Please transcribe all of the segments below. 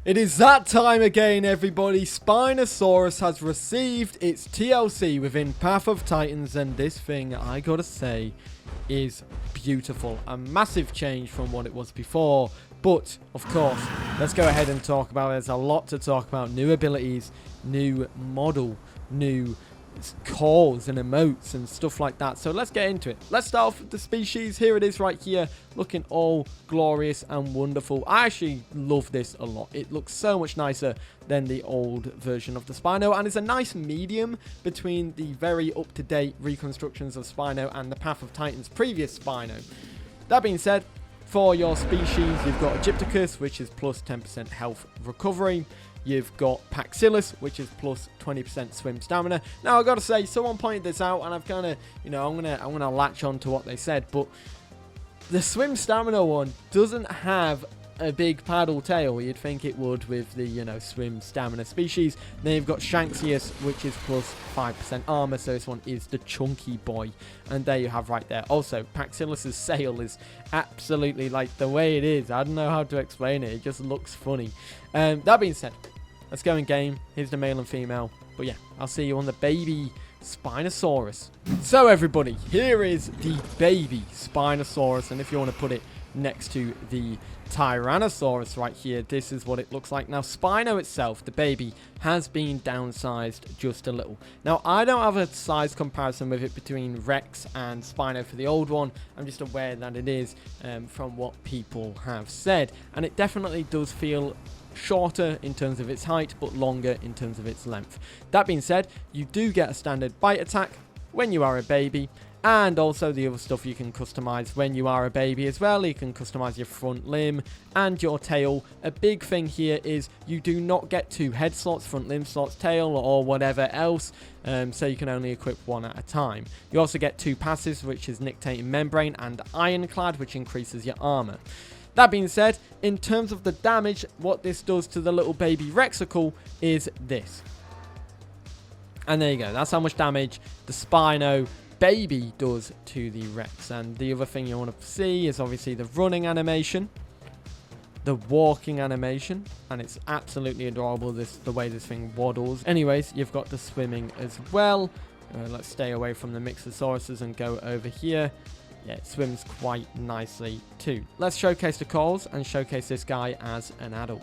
It is that time again, everybody. Spinosaurus has received its TLC within Path of Titans, and this thing, I gotta say, is beautiful. A massive change from what it was before. But, of course, let's go ahead and talk about it. There's a lot to talk about. New abilities, new model, new calls and emotes and stuff like that. So let's get into it. Let's start off with the species. Here it is right here, looking all glorious and wonderful. I actually love this a lot. It looks so much nicer than the old version of the Spino, and it's a nice medium between the very up-to-date reconstructions of Spino and the Path of Titans previous Spino. That being said, for your species, you've got Egypticus, which is plus 10% health recovery. You've got Paxillus, which is plus 20% swim stamina. Now, I've got to say, someone pointed this out, and I've kind of, I'm gonna latch on to what they said, but the swim stamina one doesn't have a big paddle tail. You'd think it would with the, swim stamina species. Then you've got Shanxius, which is plus 5% armor, so this one is the chunky boy. And there you have right there. Also, Paxillus's sail is absolutely like the way it is. I don't know how to explain it. It just looks funny. That being said, let's go in game. Here's the male and female. But yeah, I'll see you on the baby Spinosaurus. So everybody, here is the baby Spinosaurus. And if you want to put it next to the Tyrannosaurus right here, this is what it looks like. Now, Spino itself, the baby, has been downsized just a little. Now, I don't have a size comparison with it between Rex and Spino for the old one. I'm just aware that it is from what people have said. And it definitely does feel shorter in terms of its height, but longer in terms of its length. That being said, you do get a standard bite attack when you are a baby, and also the other stuff you can customize when you are a baby as well. You can customize your front limb and your tail. A big thing here is you do not get 2 head slots, front limb slots, tail, or whatever else, so you can only equip one at a time. You also get 2 passives, which is Nictating Membrane and Ironclad, which increases your armor. That being said, in terms of the damage, what this does to the little baby Rexicle is this. And there you go. That's how much damage the Spino baby does to the Rex. And the other thing you want to see is obviously the running animation, the walking animation, and it's absolutely adorable, the way this thing waddles. Anyways, you've got the swimming as well. Let's stay away from the Mixosauruses and go over here. Yeah, it swims quite nicely too. Let's showcase the calls and showcase this guy as an adult.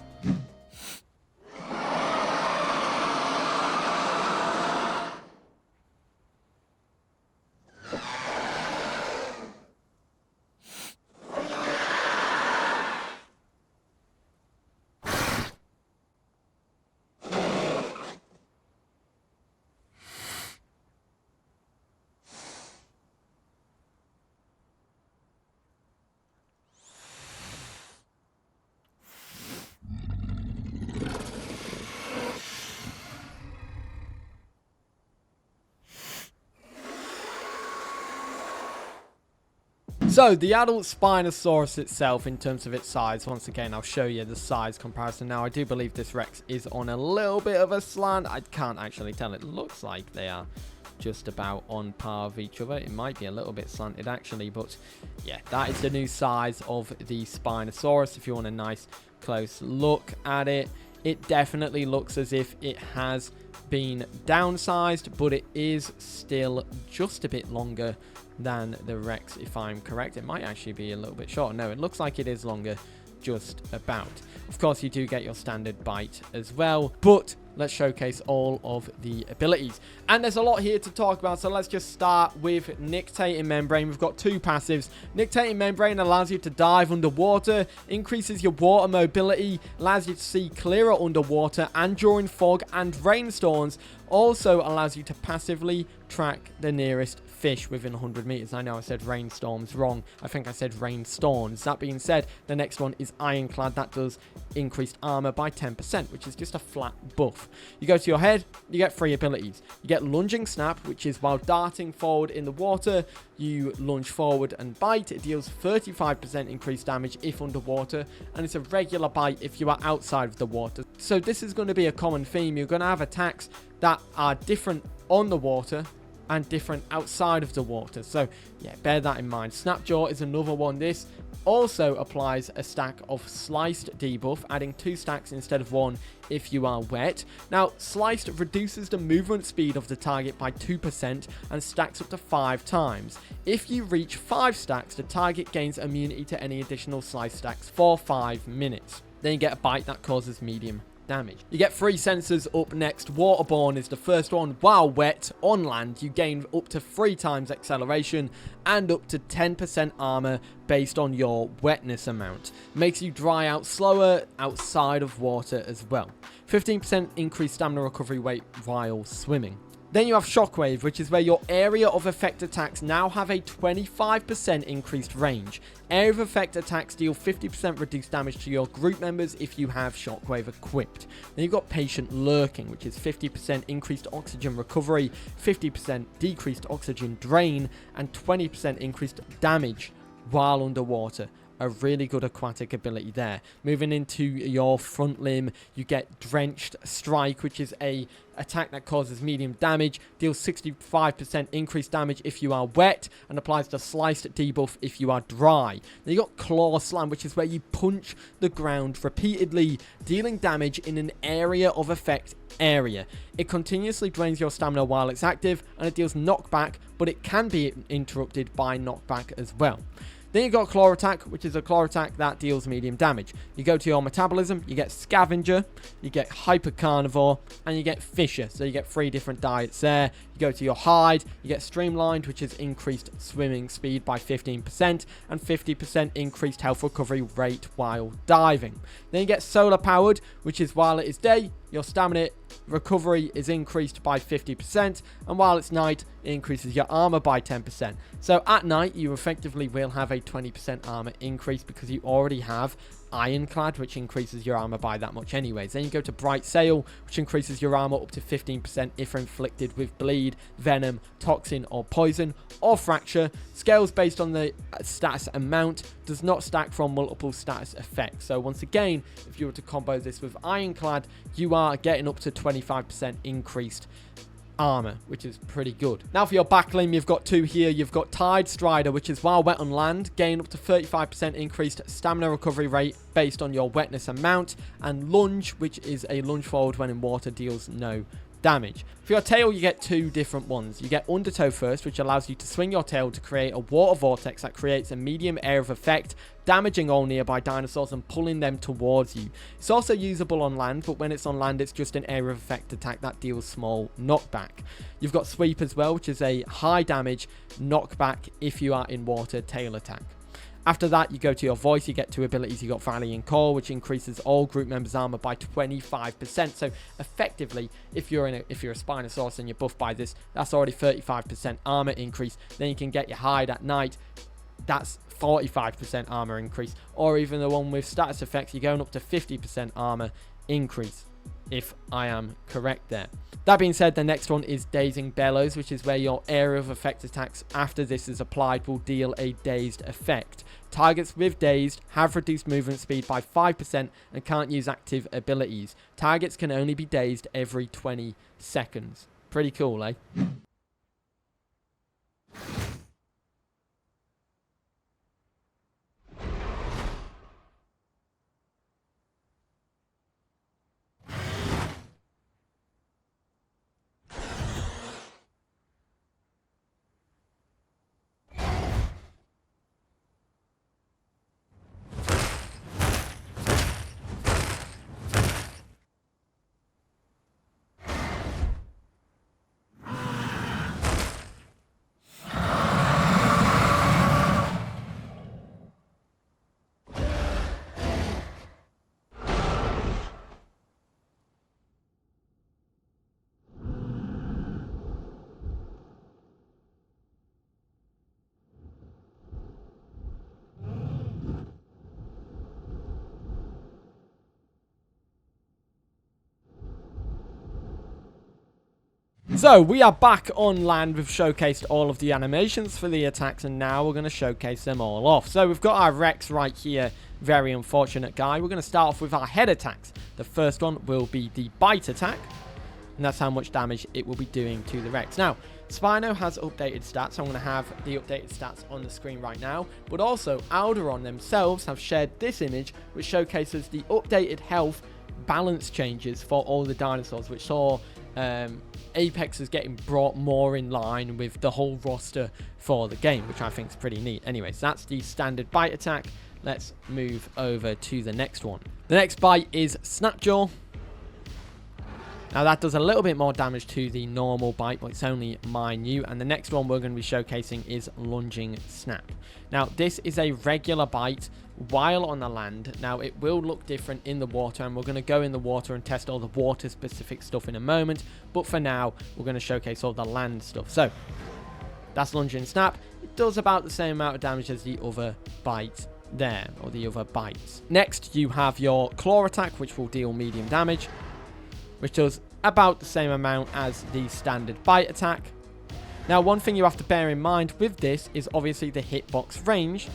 So, the adult Spinosaurus itself, in terms of its size, once again, I'll show you the size comparison. Now, I do believe this Rex is on a little bit of a slant. I can't actually tell. It looks like they are just about on par with each other. It might be a little bit slanted, actually, but yeah, that is the new size of the Spinosaurus. If you want a nice close look at it, it definitely looks as if it has been downsized, but it is still just a bit longer than the Rex, if I'm correct. It might actually be a little bit shorter. No, it looks like it is longer, just about. Of course, you do get your standard bite as well, but let's showcase all of the abilities. And there's a lot here to talk about, so let's just start with Nictating Membrane. We've got 2 passives. Nictating Membrane allows you to dive underwater, increases your water mobility, allows you to see clearer underwater and during fog and rainstorms. Also allows you to passively track the nearest fish within 100 meters. I know I said rainstorms wrong. I think I said rainstorms. That being said, the next one is Ironclad. That does increased armor by 10%, which is just a flat buff. You go to your head, you get 3 abilities. You get Lunging Snap, which is while darting forward in the water, you lunge forward and bite. It deals 35% increased damage if underwater, and it's a regular bite if you are outside of the water. So this is going to be a common theme. You're going to have attacks that are different on the water and different outside of the water. So yeah, bear that in mind. Snapjaw is another one. This also applies a stack of sliced debuff, adding 2 stacks instead of 1 if you are wet. Now, sliced reduces the movement speed of the target by 2% and stacks up to 5 times. If you reach 5 stacks, the target gains immunity to any additional sliced stacks for 5 minutes. Then you get a bite that causes medium damage. You get 3 sensors up next. Waterborne is the first one. While wet on land, you gain up to 3 times acceleration and up to 10% armor based on your wetness amount. Makes you dry out slower outside of water as well. 15% increased stamina recovery rate while swimming. Then you have Shockwave, which is where your area of effect attacks now have a 25% increased range. Area of effect attacks deal 50% reduced damage to your group members if you have Shockwave equipped. Then you've got Patient Lurking, which is 50% increased oxygen recovery, 50% decreased oxygen drain, and 20% increased damage while underwater. A really good aquatic ability there. Moving into your front limb, you get Drenched Strike, which is a attack that causes medium damage, deals 65% increased damage if you are wet, and applies the sliced debuff if you are dry. Then you got Claw Slam, which is where you punch the ground repeatedly, dealing damage in an area of effect area. It continuously drains your stamina while it's active, and it deals knockback, but it can be interrupted by knockback as well. Then you got Claw Attack, which is a claw attack that deals medium damage. You go to your Metabolism, you get Scavenger, you get Hyper Carnivore, and you get Fisher. So you get 3 different diets there. You go to your Hide, you get Streamlined, which is increased swimming speed by 15% and 50% increased health recovery rate while diving. Then you get Solar Powered, which is while it is day, your stamina recovery is increased by 50%, and while it's night, it increases your armor by 10%. So at night, you effectively will have a 20% armor increase because you already have Ironclad, which increases your armor by that much anyways. Then you go to Bright Sail, which increases your armor up to 15% if inflicted with bleed, venom, toxin, or poison, or fracture. Scales based on the status amount, does not stack from multiple status effects. So once again, if you were to combo this with Ironclad, you are getting up to 25% increased armor, which is pretty good. Now for your back limb, you've got 2 here. You've got Tide Strider, which is while wet on land, gain up to 35% increased stamina recovery rate based on your wetness amount, and Lunge, which is a lunge forward when in water, deals no damage. For your tail, you get 2 different ones. You get Undertow first, which allows you to swing your tail to create a water vortex that creates a medium area of effect, damaging all nearby dinosaurs and pulling them towards you. It's also usable on land, but when it's on land, it's just an area of effect attack that deals small knockback. You've got Sweep as well, which is a high damage knockback if you are in water tail attack. After that, you go to your voice, you get 2 abilities. You got Valley and Core, which increases all group members' armor by 25%. So effectively, if you're a Spinosaurus and you're buffed by this, that's already 35% armor increase. Then you can get your Hide at night. That's 45% armor increase. Or even the one with status effects, you're going up to 50% armor increase, if I am correct there. That being said, the next one is Dazing Bellows, which is where your area of effect attacks after this is applied will deal a dazed effect. Targets with dazed have reduced movement speed by 5% and can't use active abilities. Targets can only be dazed every 20 seconds. Pretty cool, eh? So, we are back on land. We've showcased all of the animations for the attacks, and now we're going to showcase them all off. So, we've got our Rex right here. Very unfortunate guy. We're going to start off with our head attacks. The first one will be the bite attack, and that's how much damage it will be doing to the Rex. Now, Spino has updated stats. I'm going to have the updated stats on the screen right now. But also, Alderon themselves have shared this image, which showcases the updated health balance changes for all the dinosaurs, which saw Apex is getting brought more in line with the whole roster for the game, which I think is pretty neat. Anyways, that's the standard bite attack. Let's move over to the next one. The next bite is Snapjaw. Now that does a little bit more damage to the normal bite, but it's only minute. And the next one we're going to be showcasing is Lunging Snap. Now this is a regular bite while on the land. Now it will look different in the water, and we're going to go in the water and test all the water specific stuff in a moment. But for now, we're going to showcase all the land stuff. So that's Lunging Snap. It does about the same amount of damage as the other bite there, or the other bites. Next you have your Claw Attack, which will deal medium damage, which does about the same amount as the standard bite attack. Now, one thing you have to bear in mind with this is obviously the hitbox range,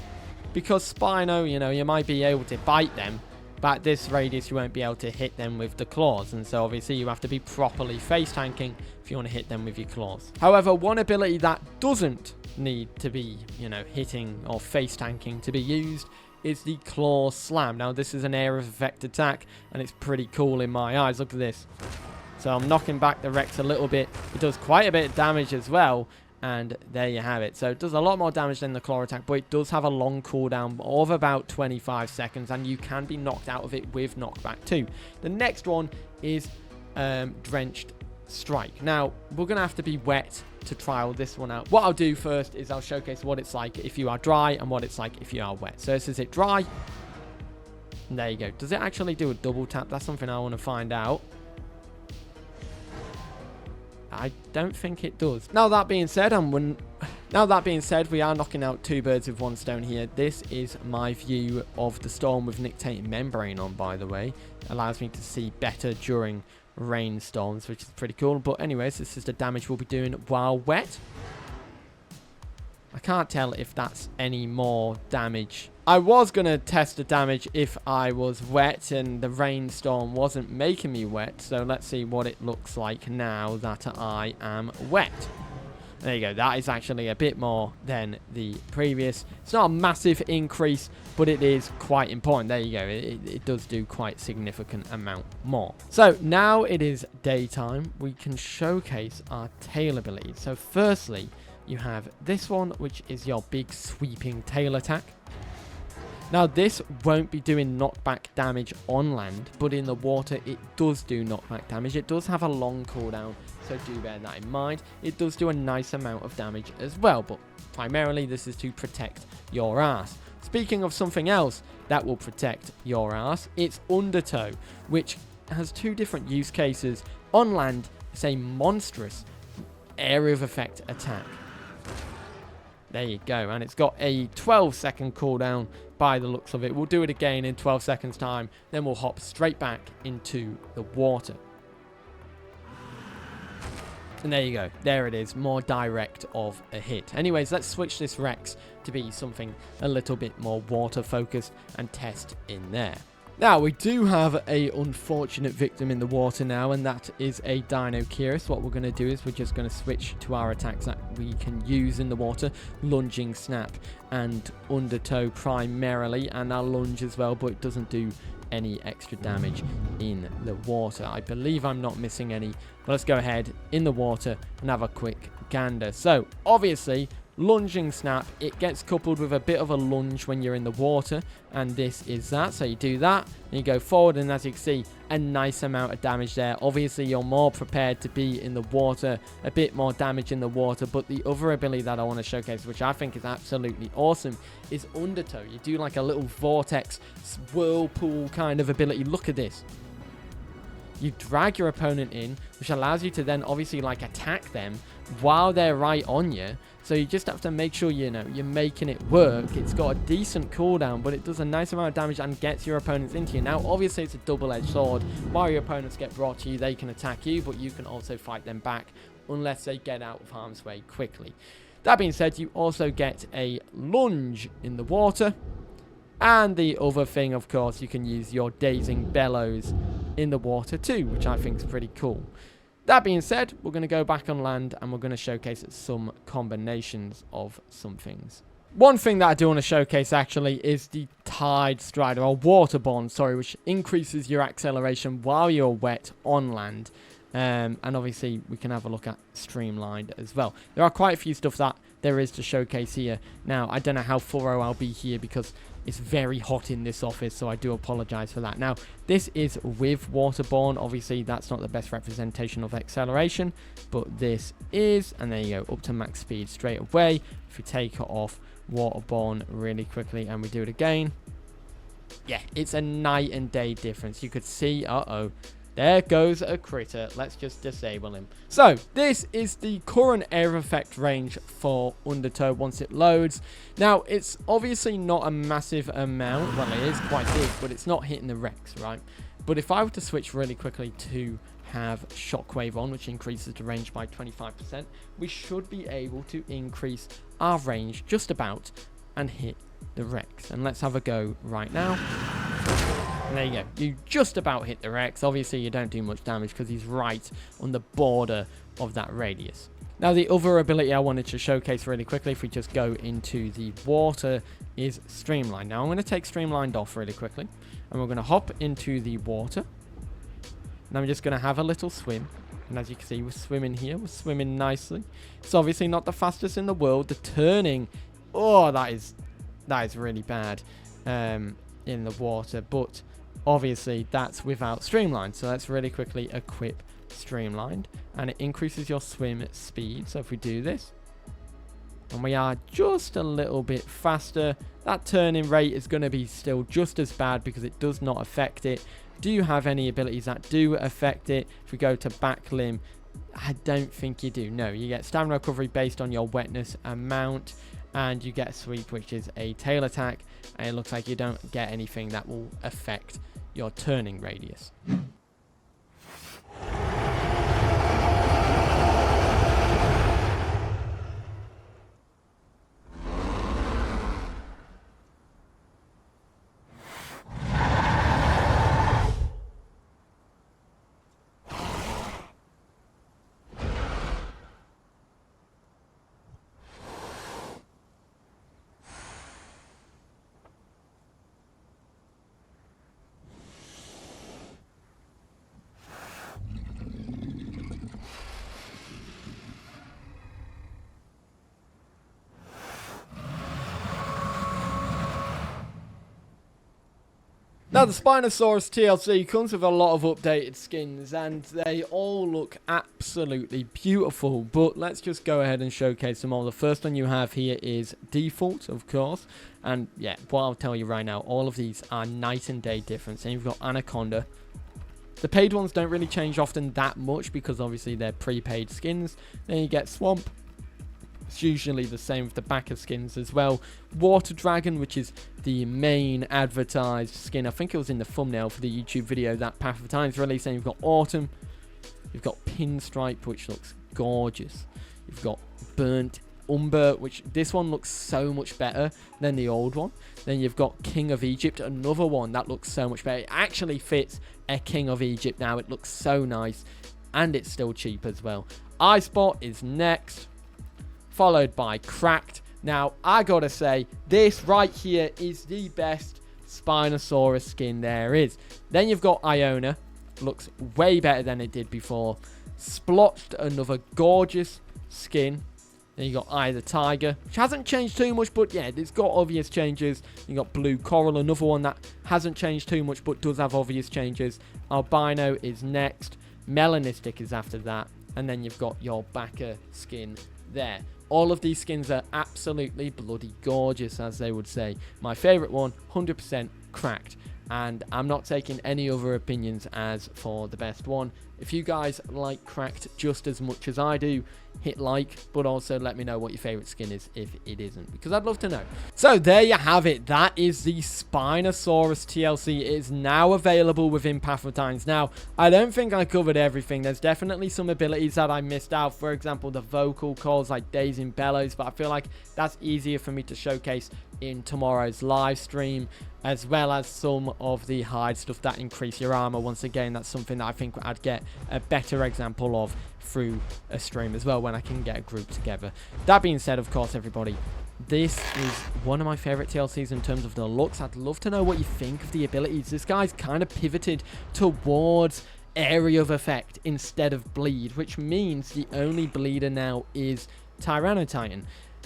because Spino, you know, you might be able to bite them, but at this radius you won't be able to hit them with the claws, and so obviously you have to be properly face tanking if you want to hit them with your claws. However, one ability that doesn't need to be, you know, hitting or face tanking to be used is the Claw Slam. Now this is an area of effect attack, and it's pretty cool in my eyes. Look at this. So I'm knocking back the Rex a little bit. It does quite a bit of damage as well, and there you have it. So it does a lot more damage than the Claw Attack, but it does have a long cooldown of about 25 seconds, and you can be knocked out of it with knockback too. The next one is Drenched Strike. Now we're gonna have to be wet to trial this one out. What I'll do first is I'll showcase what it's like if you are dry and what it's like if you are wet. So this is it dry, and there you go. Does it actually do a double tap? That's something I want to find out. I don't think it does. Now that being said, we are knocking out two birds with one stone here. This is my view of the storm with nictating membrane on, by the way. Allows me to see better during rainstorms, which is pretty cool. But anyways, this is the damage we'll be doing while wet. I can't tell if that's any more damage. I was going to test the damage if I was wet and the rainstorm wasn't making me wet. So let's see what it looks like now that I am wet. There you go. That is actually a bit more than the previous. It's not a massive increase, but it is quite important. There you go. It does do quite a significant amount more. So now it is daytime. We can showcase our tail ability. So firstly, you have this one, which is your big sweeping tail attack. Now this won't be doing knockback damage on land, but in the water it does do knockback damage. It does have a long cooldown, so do bear that in mind. It does do a nice amount of damage as well, but primarily this is to protect your ass. Speaking of something else that will protect your ass, it's Undertow, which has two different use cases. On land, it's a monstrous area of effect attack. There you go, and it's got a 12-second cooldown by the looks of it. We'll do it again in 12 seconds time, then we'll hop straight back into the water. And there you go, there it is, more direct of a hit. Anyways, let's switch this Rex to be something a little bit more water focused and test in there. Now, we do have a unfortunate victim in the water now, and that is a Dinosaurus. What we're going to do is we're just going to switch to our attacks that we can use in the water. Lunging Snap and Undertow primarily, and our lunge as well, but it doesn't do any extra damage in the water. I believe I'm not missing any, but let's go ahead in the water and have a quick gander. So, obviously, Lunging Snap, it gets coupled with a bit of a lunge when you're in the water, and this is that. So you do that, and you go forward, and as you can see, a nice amount of damage there. Obviously, you're more prepared to be in the water, a bit more damage in the water, but the other ability that I want to showcase, which I think is absolutely awesome, is Undertow. You do like a little vortex, whirlpool kind of ability. Look at this. You drag your opponent in, which allows you to then obviously like attack them while they're right on you. So you just have to make sure, you know, you're making it work. It's got a decent cooldown, but it does a nice amount of damage and gets your opponents into you. Now, obviously, it's a double-edged sword. While your opponents get brought to you, they can attack you, but you can also fight them back unless they get out of harm's way quickly. That being said, you also get a lunge in the water. And the other thing, of course, you can use your Dazing Bellows in the water too, which I think is pretty cool. That being said, we're going to go back on land and we're going to showcase some combinations of some things. One thing that I do want to showcase actually is the Tide Strider, or Waterborne, sorry, which increases your acceleration while you're wet on land. And obviously we can have a look at Streamlined as well. There are quite a few stuff that there is to showcase here. Now, I don't know how thorough I'll be here because it's very hot in this office, so I do apologize for that. Now, this is with Waterborne. Obviously, that's not the best representation of acceleration, but this is, and there you go, up to max speed straight away. If we take it off Waterborne really quickly and we do it again, yeah, it's a night and day difference. You could see, there goes a critter. Let's just disable him. So, this is the current air effect range for Undertow once it loads. Now, it's obviously not a massive amount. Well, it is quite big, but it's not hitting the Rex, right? But if I were to switch really quickly to have Shockwave on, which increases the range by 25%, we should be able to increase our range just about and hit the Rex. And let's have a go right now. And there you go. You just about hit the Rex. Obviously, you don't do much damage because he's right on the border of that radius. Now, the other ability I wanted to showcase really quickly, if we just go into the water, is Streamlined. Now, I'm going to take Streamlined off really quickly. And we're going to hop into the water. And I'm just going to have a little swim. And as you can see, we're swimming here. We're swimming nicely. It's obviously not the fastest in the world. The turning, oh, that is really bad in the water. But obviously, that's without Streamlined. So let's really quickly equip Streamlined. And it increases your swim speed. So if we do this, and we are just a little bit faster, that turning rate is going to be still just as bad because it does not affect it. Do you have any abilities that do affect it? If we go to back limb, I don't think you do. No, you get stamina recovery based on your wetness amount. And you get a sweep, which is a tail attack. And it looks like you don't get anything that will affect your turning radius. Now, the Spinosaurus TLC comes with a lot of updated skins, and they all look absolutely beautiful. But let's just go ahead and showcase them all. The first one you have here is Default, of course. And yeah, what I'll tell you right now, all of these are night and day difference. And you've got Anaconda. The paid ones don't really change often that much because obviously they're prepaid skins. Then you get Swamp. It's usually the same with the backer skins as well. Water Dragon, which is the main advertised skin. I think it was in the thumbnail for the YouTube video that Path of Time's released. And you've got Autumn. You've got Pinstripe, which looks gorgeous. You've got Burnt Umber, which this one looks so much better than the old one. Then you've got King of Egypt, another one that looks so much better. It actually fits a King of Egypt now. It looks so nice. And it's still cheap as well. Eyespot is next, followed by Cracked. Now, I gotta say, this right here is the best Spinosaurus skin there is. Then you've got Iona. Looks way better than it did before. Splotched, another gorgeous skin. Then you got Eye of the Tiger, which hasn't changed too much, but yeah, it's got obvious changes. You got Blue Coral, another one that hasn't changed too much, but does have obvious changes. Albino is next. Melanistic is after that. And then you've got your backer skin there. All of these skins are absolutely bloody gorgeous, as they would say. My favourite one, 100% Cracked. And I'm not taking any other opinions as for the best one. If you guys like Cracked just as much as I do, hit like, but also let me know what your favourite skin is if it isn't, because I'd love to know. So there you have it. That is the Spinosaurus TLC. It is now available within Path of Times. Now, I don't think I covered everything. There's definitely some abilities that I missed out. For example, the vocal calls like Days in Bellows, but I feel like that's easier for me to showcase in tomorrow's live stream, as well as some of the hide stuff that increase your armor. Once again, that's something that I think I'd get a better example of through a stream as well when I can get a group together. That being said, of course, everybody, this is one of my favorite TLCs in terms of the looks. I'd love to know what you think of the abilities. This guy's kind of pivoted towards area of effect instead of bleed, which means the only bleeder now is Tyrannotitan.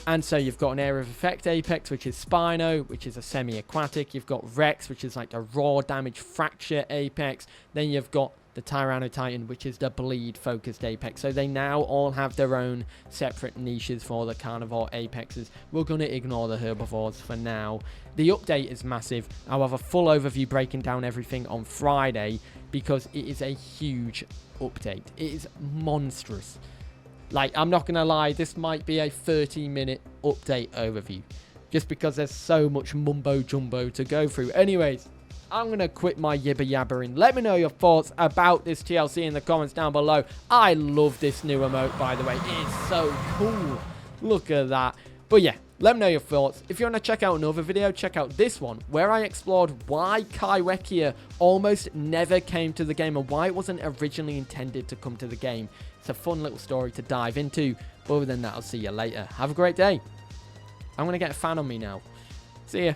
And so you've got an area of effect apex, which is Spino, which is a semi-aquatic. You've got Rex, which is like a raw damage fracture apex. Then you've got the Tyrannotitan, which is the bleed focused apex. So they now all have their own separate niches for the carnivore apexes. We're going to ignore the herbivores for now. The update is massive. I'll have a full overview breaking down everything on Friday, because it is a huge update. It is monstrous. Like, I'm not going to lie, this might be a 30-minute update overview, just because there's so much mumbo-jumbo to go through. Anyways, I'm going to quit my yibber-yabbering. Let me know your thoughts about this TLC in the comments down below. I love this new emote, by the way. It's so cool. Look at that. But yeah, let me know your thoughts. If you want to check out another video, check out this one, where I explored why Kaiwekia almost never came to the game and why it wasn't originally intended to come to the game. It's a fun little story to dive into. But other than that, I'll see you later. Have a great day. I'm going to get a fan on me now. See ya.